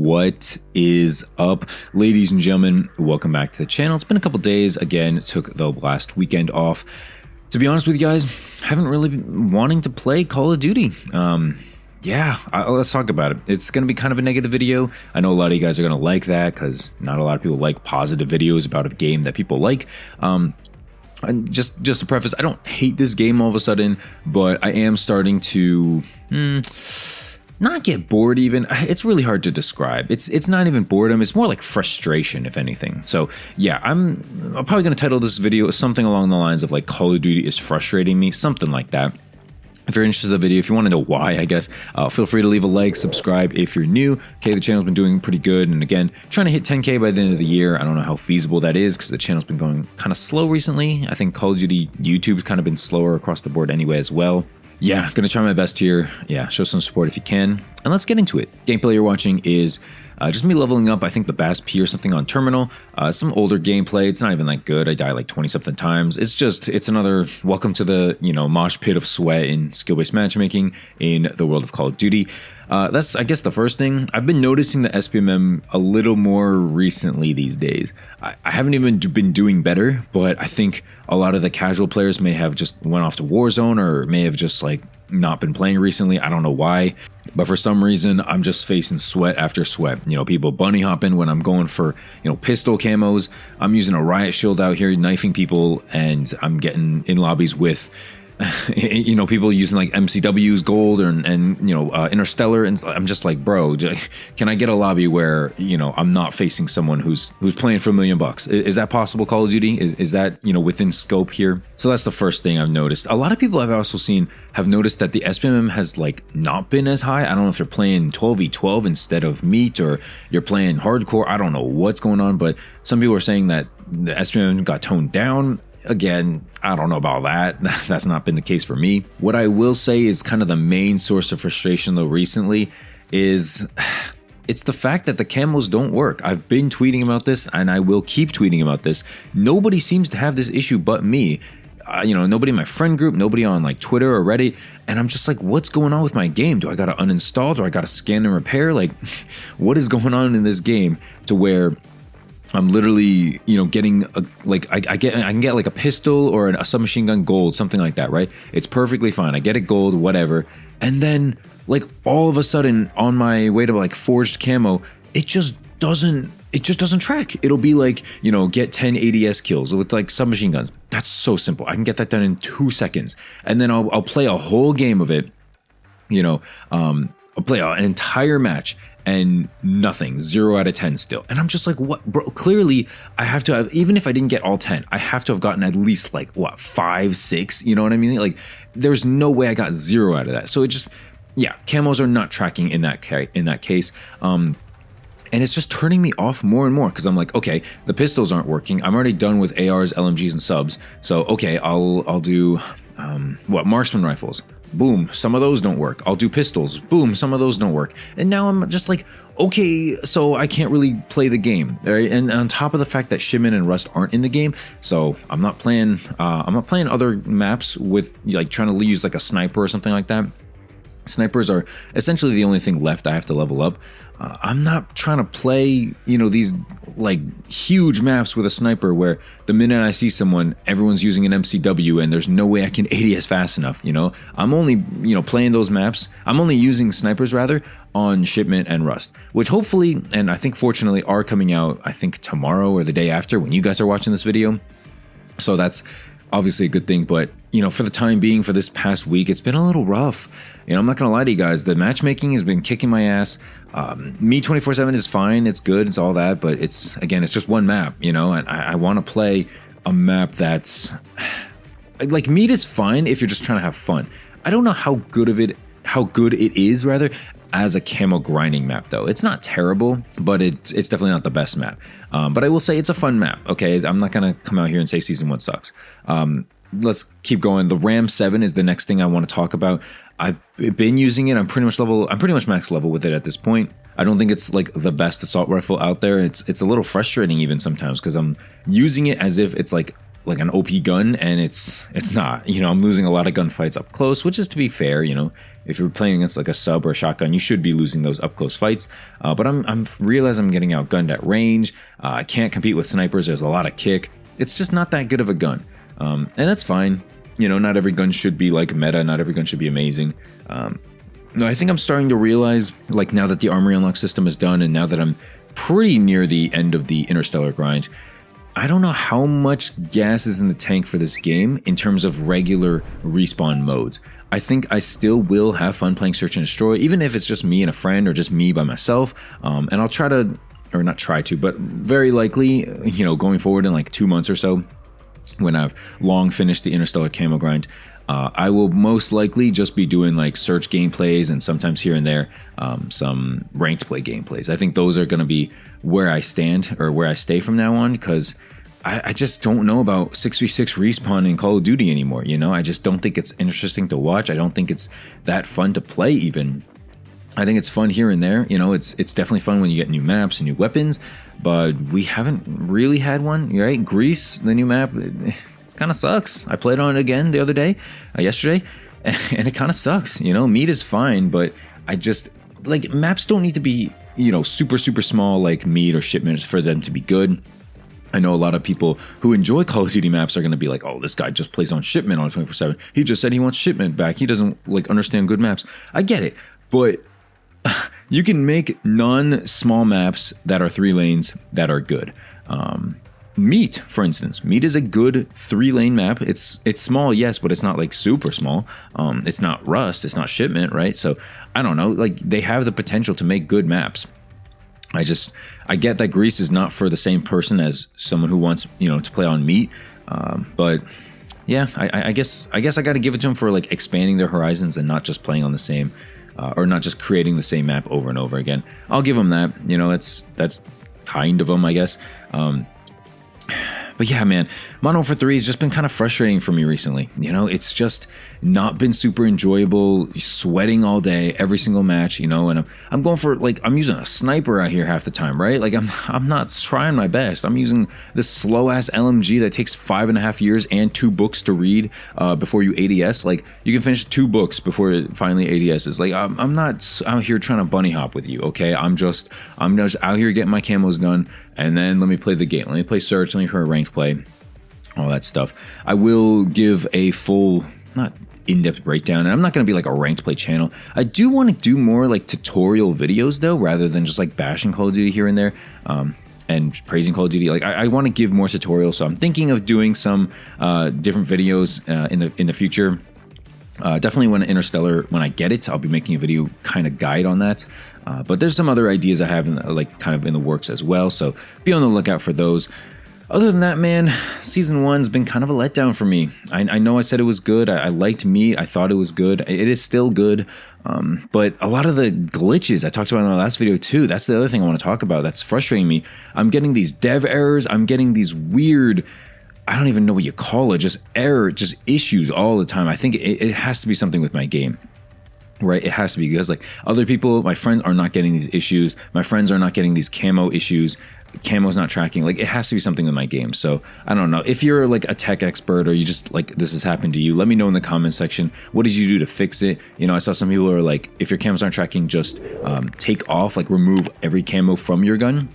What is up, ladies and gentlemen? Welcome back to the channel. It's been a couple days. Again, took the last weekend off. To be honest with you guys, haven't really been wanting to play Call of Duty. Let's talk about it. It's going to be kind of a negative video. I know a lot of you guys are going to like that because not a lot of people like positive videos about a game that people like. And just to preface, I don't hate this game all of a sudden, but I am starting to not get bored even. It's really hard to describe. It's not even boredom. It's more like frustration, if anything. So yeah, I'm probably going to title this video something along the lines of like Call of Duty is frustrating me, something like that. If you're interested in the video, if you want to know why, I guess, feel free to leave a like, subscribe if you're new. Okay, the channel's been doing pretty good. And again, trying to hit 10K by the end of the year. I don't know how feasible that is because the channel's been going kind of slow recently. I think Call of Duty YouTube's kind of been slower across the board anyway as well. Yeah, gonna try my best here. Yeah, show some support if you can. And let's get into it. Gameplay you're watching is just me leveling up, I think, the Bass P or something on Terminal. Some older gameplay. It's not even that good. I die like 20-something times. It's another welcome to the, mosh pit of sweat in skill-based matchmaking in the world of Call of Duty. That's, I guess, the first thing. I've been noticing the sbmm a little more recently these days. I haven't even been doing better, but I think a lot of the casual players may have just went off to Warzone or may have just like not been playing recently. I don't know why, but for some reason I'm just facing sweat after sweat. People bunny hopping when I'm going for pistol camos. I'm using a riot shield out here knifing people, and I'm getting in lobbies with people using like MCW's gold and Interstellar, and I'm just like, bro, can I get a lobby where I'm not facing someone who's playing for $1 million? Is that possible? Call of Duty is that within scope here? So that's the first thing I've noticed. A lot of people I've also seen have noticed that the sbmm has like not been as high. I don't know if you're playing 12v12 instead of meat, or you're playing hardcore. I don't know what's going on, but some people are saying that the sbmm got toned down. Again, I don't know about that. That's not been the case for me. What I will say is kind of the main source of frustration though recently is it's the fact that the camos don't work. I've been tweeting about this and I will keep tweeting about this. Nobody seems to have this issue but me. Nobody in my friend group, nobody on like Twitter or Reddit. And I'm just like, what's going on with my game? Do I got to uninstall? Do I got to scan and repair? Like, what is going on in this game to where I'm literally, getting I can get like a pistol or a submachine gun gold, something like that, right? It's perfectly fine. I get it gold, whatever. And then like all of a sudden on my way to like forged camo, it just doesn't track. It'll be like, get 10 ADS kills with like submachine guns. That's so simple. I can get that done in 2 seconds. And then I'll play a whole game of it, I'll play an entire match and nothing, 0 out of 10 still. And I'm just like, what, bro? Clearly I have to have, even if I didn't get all 10, I have to have gotten at least like what, 5, 6, you know what I mean? Like there's no way I got 0 out of that. So it just, yeah, camos are not tracking in that case. And it's just turning me off more and more because I'm like, okay, the pistols aren't working. I'm already done with ARs, LMGs, and subs. So okay, I'll do marksman rifles. Boom, some of those don't work. I'll do pistols. Boom, some of those don't work. And now I'm just like, okay, so I can't really play the game. Right? And on top of the fact that Shipment and Rust aren't in the game, so I'm not playing other maps with like trying to use like a sniper or something like that. Snipers are essentially the only thing left I have to level up. I'm not trying to play, these like huge maps with a sniper where the minute I see someone, everyone's using an MCW and there's no way I can ADS fast enough, I'm only, playing those maps. I'm only using snipers rather on Shipment and Rust, which hopefully, and I think fortunately are coming out, I think tomorrow or the day after when you guys are watching this video. So that's obviously a good thing, but for the time being, for this past week, it's been a little rough. I'm not gonna lie to you guys, the matchmaking has been kicking my ass. Me 24/7 is fine, it's good, it's all that, but it's just one map, and I want to play a map that's like meat is fine if you're just trying to have fun. I don't know how good it is rather as a camo grinding map though. It's not terrible, but it's definitely not the best map. But I will say it's a fun map. Okay, I'm not gonna come out here and say season 1 sucks. Let's keep going. The Ram 7 is the next thing I want to talk about. I've been using it. I'm pretty much max level with it at this point. I don't think it's like the best assault rifle out there. It's a little frustrating even sometimes because I'm using it as if it's like like an OP gun, and it's not. You know, I'm losing a lot of gunfights up close, which is, to be fair, you know, if you're playing against like a sub or a shotgun, you should be losing those up close fights. But I'm realizing I'm getting outgunned at range. I can't compete with snipers. There's a lot of kick. It's just not that good of a gun, and that's fine. You know, not every gun should be like meta. Not every gun should be amazing. No, I think I'm starting to realize, like, now that the armory unlock system is done, and now that I'm pretty near the end of the interstellar grind, I don't know how much gas is in the tank for this game in terms of regular respawn modes. I think I still will have fun playing Search and Destroy, even if it's just me and a friend or just me by myself. And I'll try to, or not try to, but very likely, you know, going forward in like 2 months or so, when I've long finished the interstellar camo grind, I will most likely just be doing like search gameplays and sometimes here and there some ranked play gameplays. I think those are going to be where I stand or where I stay from now on, because I just don't know about 6v6 respawn in Call of Duty anymore. You know, I just don't think it's interesting to watch. I don't think it's that fun to play even. I think it's fun here and there. You know, it's definitely fun when you get new maps and new weapons, but we haven't really had one, right? Greece, the new map, it kind of sucks. I played on it again the other day, yesterday, and it kind of sucks. You know, meat is fine, but I just, like, maps don't need to be, you know, super small like meat or shipment for them to be good. I know a lot of people who enjoy Call of Duty maps are going to be like, oh, this guy just plays on shipment on 24/7. He just said he wants shipment back. He doesn't like understand good maps. I get it, but you can make non-small maps that are 3 lanes that are good. Meat, for instance. Meat is a good 3-lane map. It's small, yes, but it's not like super small. It's not Rust. It's not shipment, right? So I don't know. Like, they have the potential to make good maps. I get that Greece is not for the same person as someone who wants, you know, to play on meat. But yeah, I guess I got to give it to them for like expanding their horizons and not just playing on the same, or not just creating the same map over and over again. I'll give them that. You know, that's kind of them, I guess. But yeah, man, Modern Warfare 3 has just been kind of frustrating for me recently. You know, it's just not been super enjoyable, sweating all day, every single match, you know, and I'm going for, like, I'm using a sniper out here half the time, right? Like, I'm not trying my best. I'm using this slow-ass LMG that takes 5.5 years and 2 books to read before you ADS. Like, you can finish 2 books before it finally ADSs. Like, I'm not out here trying to bunny hop with you, okay? I'm just out here getting my camos done, and then let me play the game. Let me play search, let me play ranked play, all that stuff. I will give a full, not in-depth breakdown, and I'm not going to be like a ranked play channel. I do want to do more like tutorial videos though, rather than just like bashing Call of Duty here and there, and praising Call of Duty. Like, I want to give more tutorials, so I'm thinking of doing some different videos in the future. Definitely when Interstellar, when I get it, I'll be making a video kind of guide on that. But there's some other ideas I have like kind of in the works as well, so be on the lookout for those. Other than that, man, Season 1's been kind of a letdown for me. I know I said it was good. I liked meat. I thought it was good. It is still good. But a lot of the glitches I talked about in my last video too, that's the other thing I want to talk about that's frustrating me. I'm getting these dev errors. I'm getting these weird, I don't even know what you call it, just issues all the time. I think it has to be something with my game. Right, it has to be, because like other people, my friends are not getting these issues. My friends are not getting these camo issues. Camo's not tracking. Like, it has to be something in my game. So I don't know if you're like a tech expert, or you just like this has happened to you. Let me know in the comment section. What did you do to fix it? You know, I saw some people are like, if your camos aren't tracking, just take off, like remove every camo from your gun.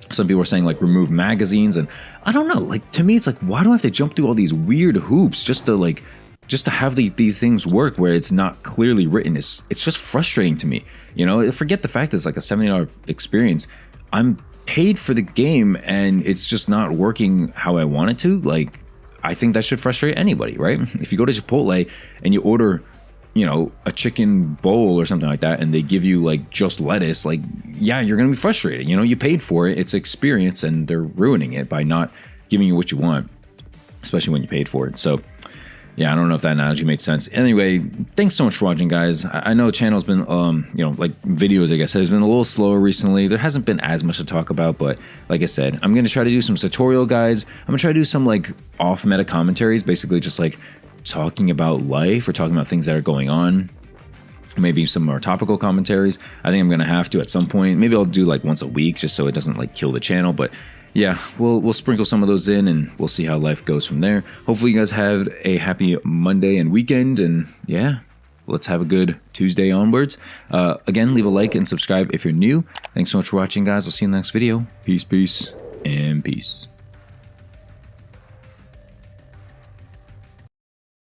Some people are saying like remove magazines, and I don't know. Like, to me, it's like, why do I have to jump through all these weird hoops just to have these things work where it's not clearly written? It's just frustrating to me. You know, forget the fact that it's like a $70 experience. I'm paid for the game and it's just not working how I want it to. Like, I think that should frustrate anybody, right? If you go to Chipotle and you order, you know, a chicken bowl or something like that, and they give you like just lettuce, like, yeah, you're gonna be frustrated. You know, you paid for it, it's experience, and they're ruining it by not giving you what you want, especially when you paid for it. So yeah, I don't know if that analogy made sense. Anyway, thanks so much for watching, guys. I know the channel's been, you know, like videos, I guess, has been a little slower recently. There hasn't been as much to talk about, but like I said, I'm going to try to do some tutorial guides. I'm going to try to do some like off-meta commentaries, basically just like talking about life or talking about things that are going on. Maybe some more topical commentaries. I think I'm going to have to at some point. Maybe I'll do like once a week just so it doesn't like kill the channel, but yeah, we'll sprinkle some of those in, and we'll see how life goes from there. Hopefully you guys have a happy Monday and weekend, and yeah, let's have a good Tuesday onwards. Again, leave a like and subscribe if you're new. Thanks so much for watching, guys. I'll see you in the next video. Peace, and peace.